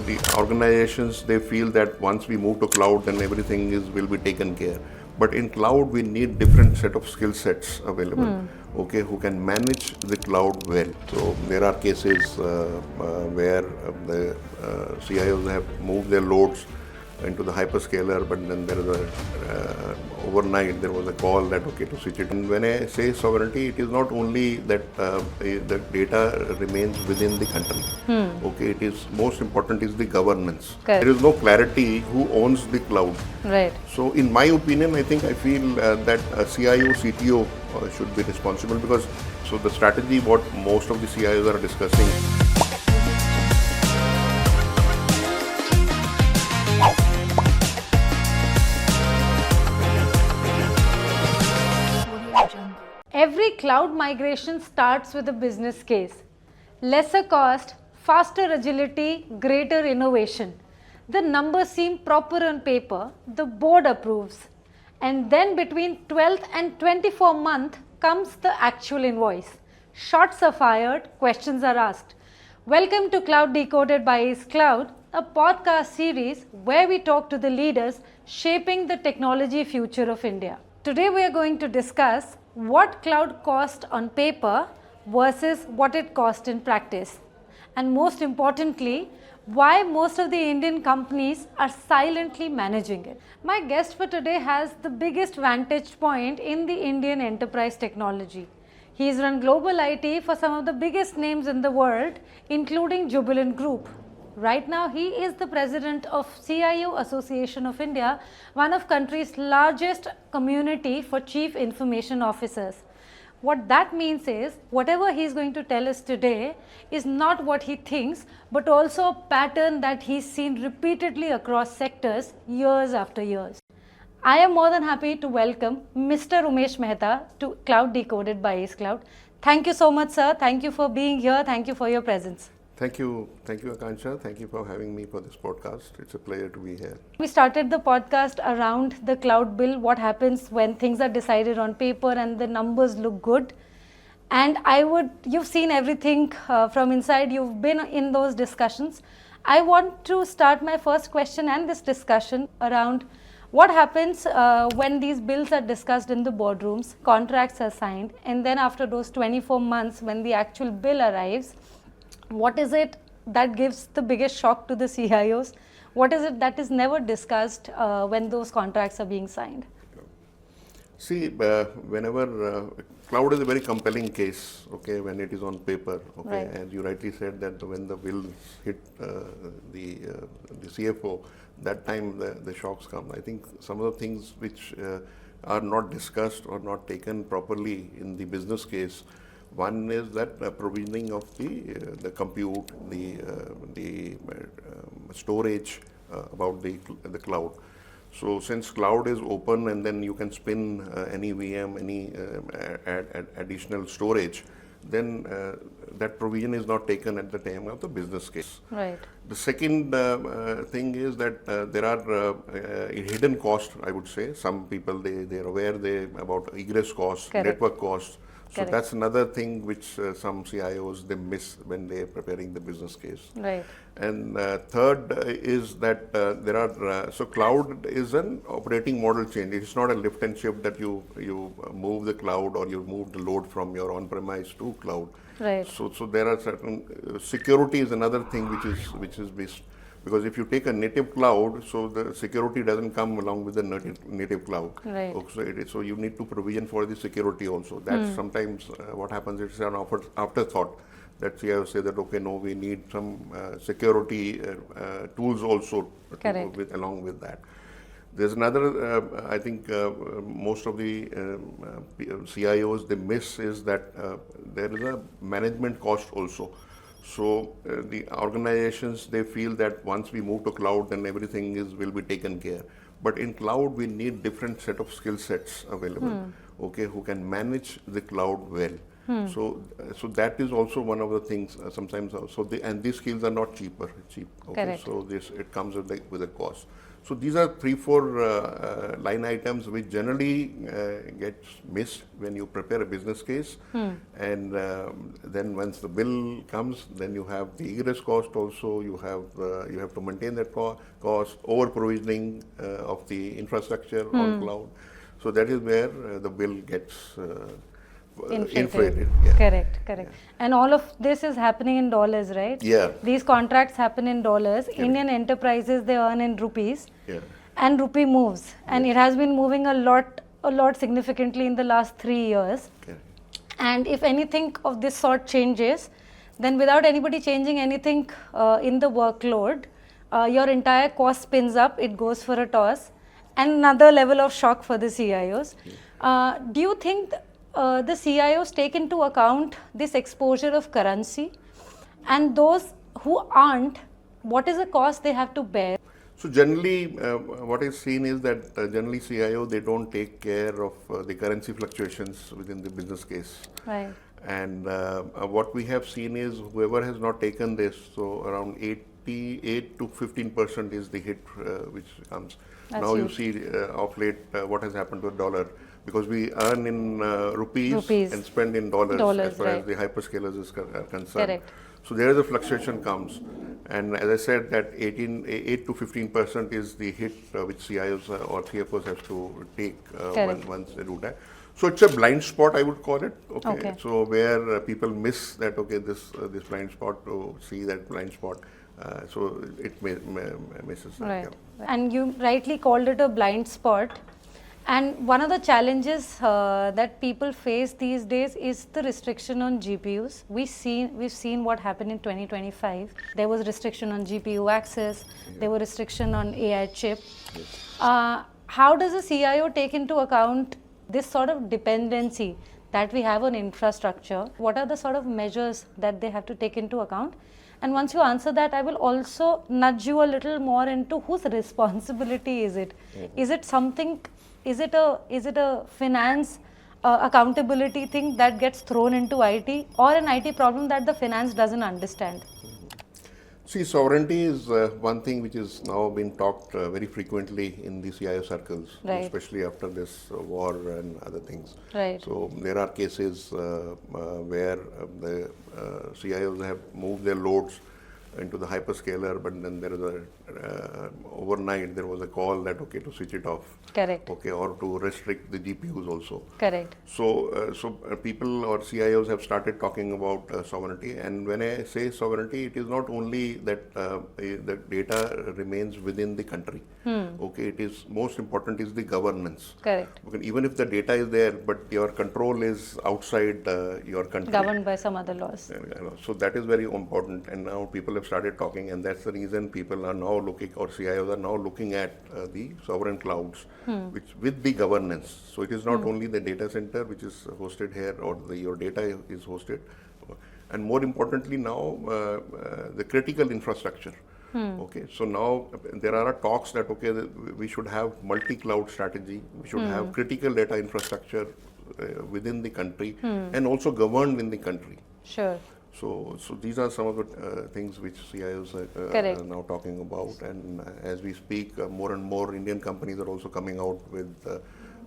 the organizations, they feel that once we move to cloud, then everything will be taken care. But in cloud, we need different set of skill sets available, okay, who can manage the cloud well. So there are cases where the CIOs have moved their loads into the hyperscaler, but then there is overnight there was a call that okay to switch it. And when I say sovereignty, it is not only that the data remains within the country. Okay, it is most important is the governance. Correct. There is no clarity who owns the cloud. Right. So in my opinion, I feel that a CIO, CTO should be responsible, because so the strategy what most of the CIOs are discussing. Every cloud migration starts with a business case. Lesser cost, faster agility, greater innovation. The numbers seem proper on paper, the board approves. And then between 12th and 24 month comes the actual invoice. Shots are fired, questions are asked. Welcome to Cloud Decoded by Ace Cloud, a podcast series where we talk to the leaders shaping the technology future of India. Today we are going to discuss what cloud cost on paper versus what it cost in practice. And most importantly, why most of the Indian companies are silently managing it. My guest for today has the biggest vantage point in the Indian enterprise technology. He's run global IT for some of the biggest names in the world, including Jubilant Group. Right now, he is the president of CIO Association of India, one of country's largest community for chief information officers. What that means is, whatever he's going to tell us today is not what he thinks, but also a pattern that he's seen repeatedly across sectors years after years. I am more than happy to welcome Mr. Umesh Mehta to Cloud Decoded by Ace Cloud. Thank you so much, sir. Thank you for being here. Thank you for your presence. Thank you, Akansha. Thank you for having me for this podcast. It's a pleasure to be here. We started the podcast around the cloud bill, what happens when things are decided on paper and the numbers look good. And you've seen everything from inside, you've been in those discussions. I want to start my first question and this discussion around what happens when these bills are discussed in the boardrooms, contracts are signed, and then after those 24 months when the actual bill arrives, what is it that gives the biggest shock to the CIOs? What is it that is never discussed when those contracts are being signed? See, whenever cloud is a very compelling case, okay, when it is on paper, okay, Right. as you rightly said that when the bills hit the CFO, that time the shocks come. I think some of the things which are not discussed or not taken properly in the business case. One is that provisioning of the compute, the storage about the cloud. So since cloud is open and then you can spin any VM, any additional storage, then that provision is not taken at the time of the business case. Right. The second thing is that there are hidden costs, I would say. Some people, they are aware about egress costs, Correct. network costs. So Correct. that's another thing which some CIOs, they miss when they are preparing the business case. Right. And third is that there are, so cloud is an operating model change. It's not a lift and shift that you move the cloud or you move the load from your on-premise to cloud. Right. So there are certain, security is another thing which is missed. Because if you take a native cloud, so the security doesn't come along with the native cloud. Right. So you need to provision for the security also. That's sometimes what happens, it's an afterthought. That CIO say that, okay, no, we need some security tools also along with that. There's another, I think most of the CIOs, they miss is that there is a management cost also. So the organizations, they feel that once we move to cloud, then everything will be taken care. But in cloud, we need different set of skill sets available, okay, who can manage the cloud well. So that is also one of the things sometimes. And these skills are not cheap. Okay, Correct. so it comes with a cost. So these are 3-4 line items which generally gets missed when you prepare a business case. And then once the bill comes, then you have the egress cost also. You have to maintain that cost, over provisioning of the infrastructure on cloud. So that is where the bill gets inflated. Yeah. Correct. Yeah. And all of this is happening in dollars, right? Yeah. These contracts happen in dollars. Indian enterprises, they earn in rupees. Yeah. And rupee moves. And it has been moving a lot significantly in the last 3 years. Correct. And if anything of this sort changes, then without anybody changing anything in the workload, your entire cost spins up, it goes for a toss, and another level of shock for the CIOs. Do you think the CIOs take into account this exposure of currency, and those who aren't, what is the cost they have to bear? So generally, what is seen is that generally CIO, they don't take care of the currency fluctuations within the business case. Right. And what we have seen is whoever has not taken this, so around 8 to 15% is the hit which comes. That's now huge. you see of late what has happened to the dollar, because we earn in rupees and spend in dollars as far as the hyperscalers is concerned. Correct. So there is a fluctuation comes, and as I said, that 8 to 15% is the hit which CIOs or CFOs have to take once they do that. So it's a blind spot, I would call it. Okay. So where people miss that, this blind spot, to see that blind spot, so it misses. Right. And you rightly called it a blind spot. And one of the challenges that people face these days is the restriction on GPUs. We've seen what happened in 2025. There was restriction on GPU access. There were restriction on AI chip. How does a CIO take into account this sort of dependency that we have on infrastructure? What are the sort of measures that they have to take into account? And once you answer that, I will also nudge you a little more into whose responsibility is it? Is it something? Is it a finance accountability thing that gets thrown into IT, or an IT problem that the finance doesn't understand? See, sovereignty is one thing which is now being talked very frequently in the CIO circles, especially after this war and other things. Right. So there are cases where the CIOs have moved their loads into the hyperscaler, but then there is overnight there was a call that to switch it off. Correct. Or to restrict the GPUs also. Correct. So people or CIOs have started talking about sovereignty, and when I say sovereignty, it is not only that the data remains within the country. It is most important is the governance. Correct. Because even if the data is there, but your control is outside your country, governed by some other laws. So that is very important, and now people have started talking, and that's the reason people are now looking, or CIOs are now looking at the sovereign clouds, which with the governance. So it is not only the data center which is hosted here, or your data is hosted, and more importantly now the critical infrastructure. So now there are talks that we should have multi-cloud strategy. We should have critical data infrastructure within the country and also governed in the country. Sure. So these are some of the things which CIOs are now talking about, and as we speak, more and more Indian companies are also coming out with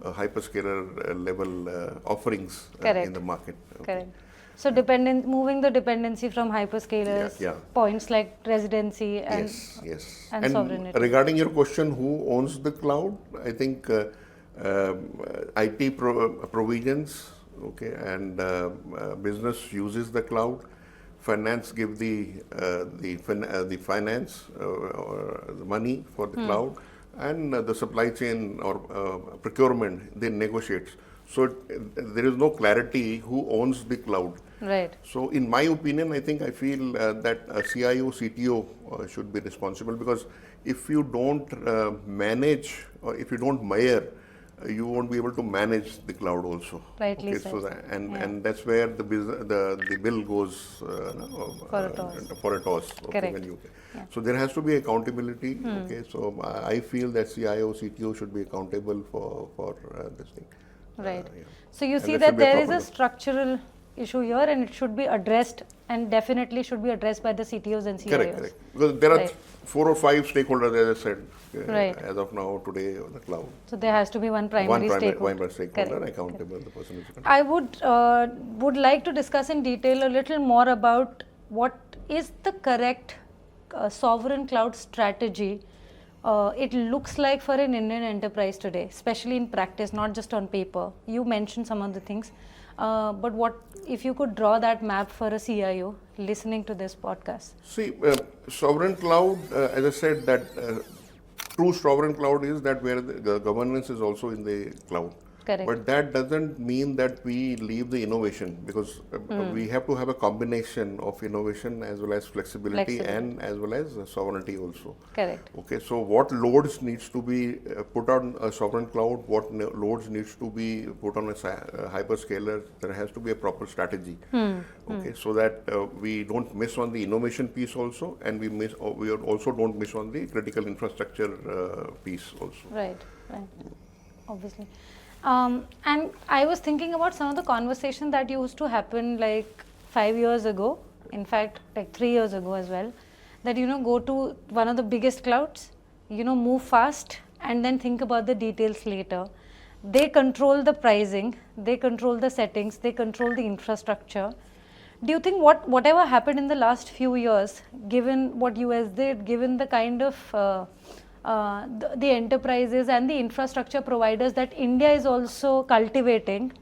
hyperscaler level offerings in the market. Correct. So moving the dependency from hyperscalers, points like residency and and sovereignty. Regarding your question, who owns the cloud? I think IT provisions, and business uses the cloud. Finance give the finance or the money for the cloud, and the supply chain or procurement, they negotiate. So there is no clarity who owns the cloud. Right. So in my opinion, I feel that a CIO, CTO should be responsible, because if you don't manage, or if you don't measure, you won't be able to manage the cloud also. Rightly said. So and that's where the bill goes for a toss. Correct. So there has to be accountability. So I feel that CIO, CTO should be accountable for this thing. Right. So you see that there is a structural issue here, and it should be addressed, and definitely should be addressed by the CTOs and CIOs. Correct. Because there are Right. 4 or 5 stakeholders, as I said, Right. as of now today on the cloud. So there has to be one primary stakeholder. One stakeholder Correct. accountable, the person who's accountable. I would like to discuss in detail a little more about what is the correct sovereign cloud strategy it looks like for an Indian enterprise today, especially in practice, not just on paper. You mentioned some of the things, but what if you could draw that map for a CIO listening to this podcast? See, sovereign cloud, as I said, that true sovereign cloud is that where the governance is also in the cloud. Correct. But that doesn't mean that we leave the innovation, because we have to have a combination of innovation as well as flexibility and as well as sovereignty also. Correct. Okay, so what loads needs to be put on a sovereign cloud, what loads needs to be put on a hyperscaler, there has to be a proper strategy. Okay, so that we don't miss on the innovation piece also, and we also don't miss on the critical infrastructure piece also. Right, obviously. And I was thinking about some of the conversation that used to happen like 5 years ago, in fact like 3 years ago as well, that go to one of the biggest clouds, move fast and then think about the details later. They control the pricing, they control the settings, they control the infrastructure. Do you think whatever happened in the last few years, given what US did, given the kind of the enterprises and the infrastructure providers that India is also cultivating,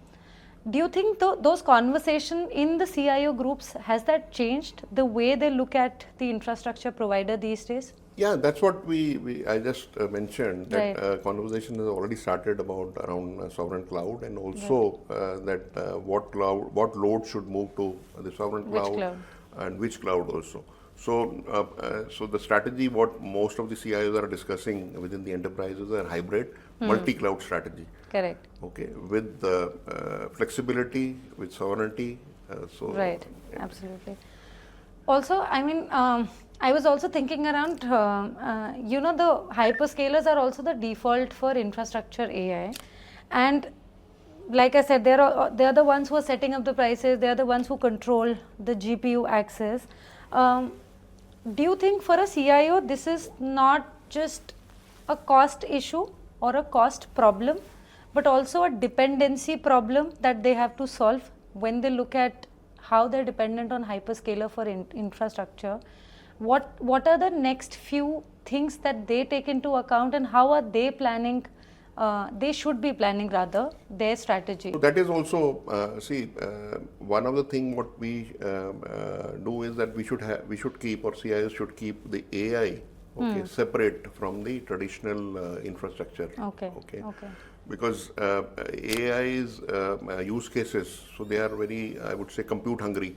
do you think those conversations in the CIO groups, has that changed the way they look at the infrastructure provider these days? Yeah, that's what I just mentioned, that Right. conversation has already started around sovereign cloud, and also that what load should move to the sovereign Which cloud, cloud? and which cloud also. So the strategy what most of the CIOs are discussing within the enterprises are hybrid, multi-cloud strategy. Correct. Okay, with flexibility, with sovereignty. Right, absolutely. Also, I mean, I was also thinking around, the hyperscalers are also the default for infrastructure AI, and like I said, they are the ones who are setting up the prices. They are the ones who control the GPU access. Do you think for a CIO this is not just a cost issue or a cost problem, but also a dependency problem that they have to solve when they look at how they're dependent on hyperscaler for infrastructure? What are the next few things that they take into account, and how are they planning? They should be planning rather their strategy. So that is also one of the thing what we do is that we should keep, or CIOs should keep the AI separate from the traditional infrastructure. Okay. Because AI's use cases, so they are very, I would say, compute hungry.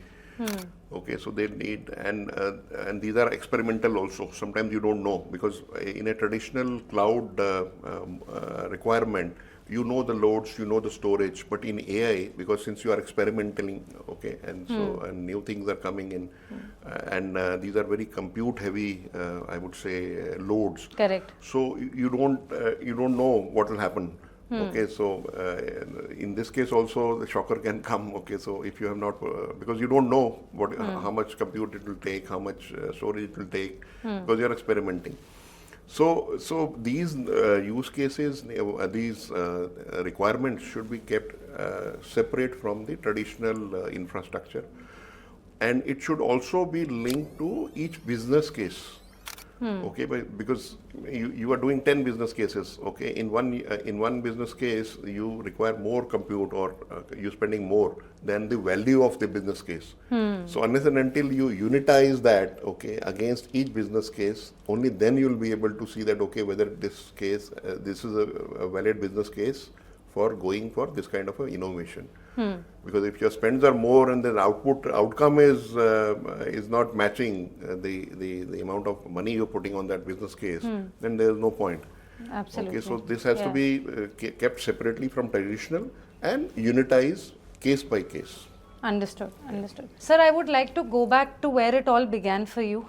Okay, so they need, and these are experimental also. Sometimes you don't know, because in a traditional cloud requirement, you know the loads, you know the storage, but in AI, because since you are experimenting, okay, and so and new things are coming in, and these are very compute heavy, I would say, loads. Correct. So you don't know what will happen. Okay, so in this case also the shocker can come. Okay, so if you have not, because you don't know how much compute it will take, how much storage it will take, because you are experimenting. So these use cases, these requirements should be kept separate from the traditional infrastructure, and it should also be linked to each business case. Okay, because you are doing 10 business cases. Okay, in one business case you require more compute, or you're spending more than the value of the business case. So unless and until you unitize that, okay, against each business case, only then you will be able to see that, okay, whether this case this is a valid business case for going for this kind of a innovation. Because if your spends are more and the outcome is not matching the amount of money you're putting on that business case, then there is no point. Absolutely. Okay, so this has to be kept separately from traditional and unitized case by case. Understood. Sir, I would like to go back to where it all began for you,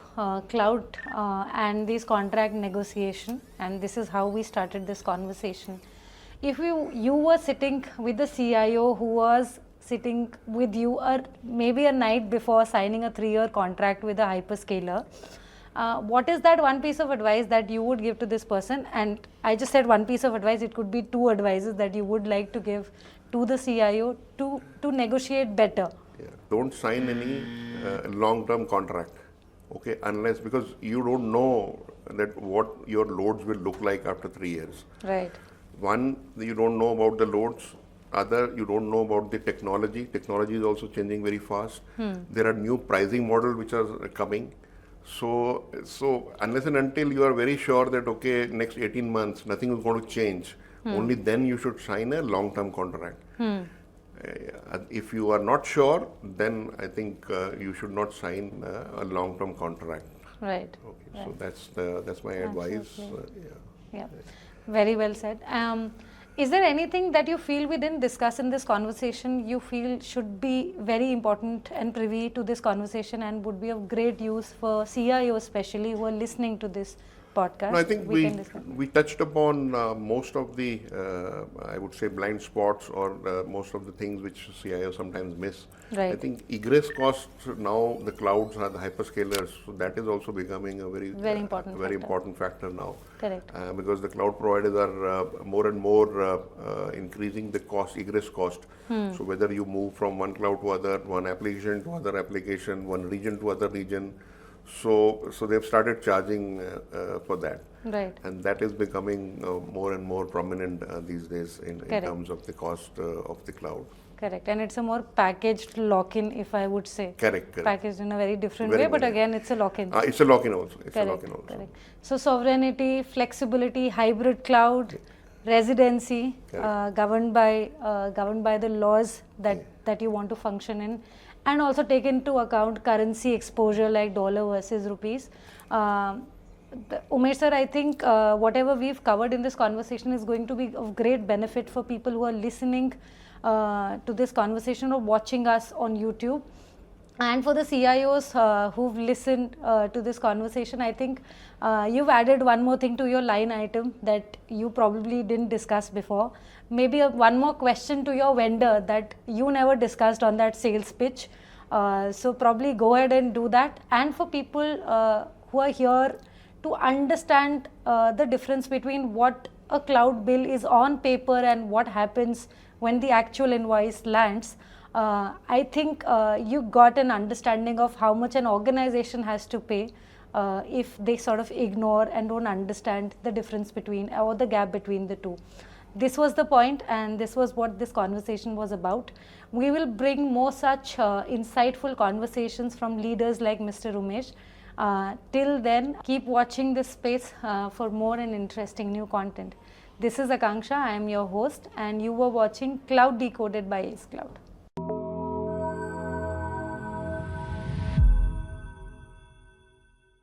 cloud and these contract negotiation, and this is how we started this conversation. If you were sitting with the CIO who was sitting with you or maybe a night before signing a 3-year contract with a hyperscaler, what is that one piece of advice that you would give to this person? And I just said one piece of advice, it could be 2 advices that you would like to give to the CIO to negotiate better. Yeah. Don't sign any long-term contract, okay, unless, because you don't know that what your loads will look like after 3 years. Right. One, you don't know about the loads. Other, you don't know about the technology. Technology is also changing very fast. There are new pricing models which are coming. So unless and until you are very sure that, okay, next 18 months, nothing is going to change, only then you should sign a long-term contract. If you are not sure, then I think you should not sign a long-term contract. Right. Okay, right. So that's my advice. Yeah. Very well said. Is there anything that you feel we didn't discuss in this conversation you feel should be very important and privy to this conversation and would be of great use for CIOs especially who are listening to this podcast? No, I think we touched upon most of the, I would say, blind spots or most of the things which CIOs sometimes miss. Right. I think egress costs now, the clouds are the hyperscalers, so that is also becoming a very important factor now. Correct. Because the cloud providers are more and more increasing the cost, egress cost. So whether you move from one cloud to other, one application to other application, one region to other region, so they've started charging for that. Right. And that is becoming more and more prominent these days in terms of the cost of the cloud. Correct. And it's a more packaged lock-in, if I would say. Correct. Packaged in a very different way, but again, it's a lock-in. It's a lock-in also. Correct. So sovereignty, flexibility, hybrid cloud, residency, governed by the laws that you want to function in, and also take into account currency exposure like dollar versus rupees. Umesh sir, I think whatever we've covered in this conversation is going to be of great benefit for people who are listening to this conversation or watching us on YouTube. And for the CIOs who've listened to this conversation, I think you've added one more thing to your line item that you probably didn't discuss before. Maybe one more question to your vendor that you never discussed on that sales pitch. So probably go ahead and do that. And for people who are here to understand the difference between what a cloud bill is on paper and what happens when the actual invoice lands, I think you got an understanding of how much an organization has to pay if they sort of ignore and don't understand the difference between or the gap between the two. This was the point, and this was what this conversation was about. We will bring more such insightful conversations from leaders like Mr. Umesh. Till then, keep watching this space for more and interesting new content. This is Akanksha, I am your host, and you were watching Cloud Decoded by Ace Cloud.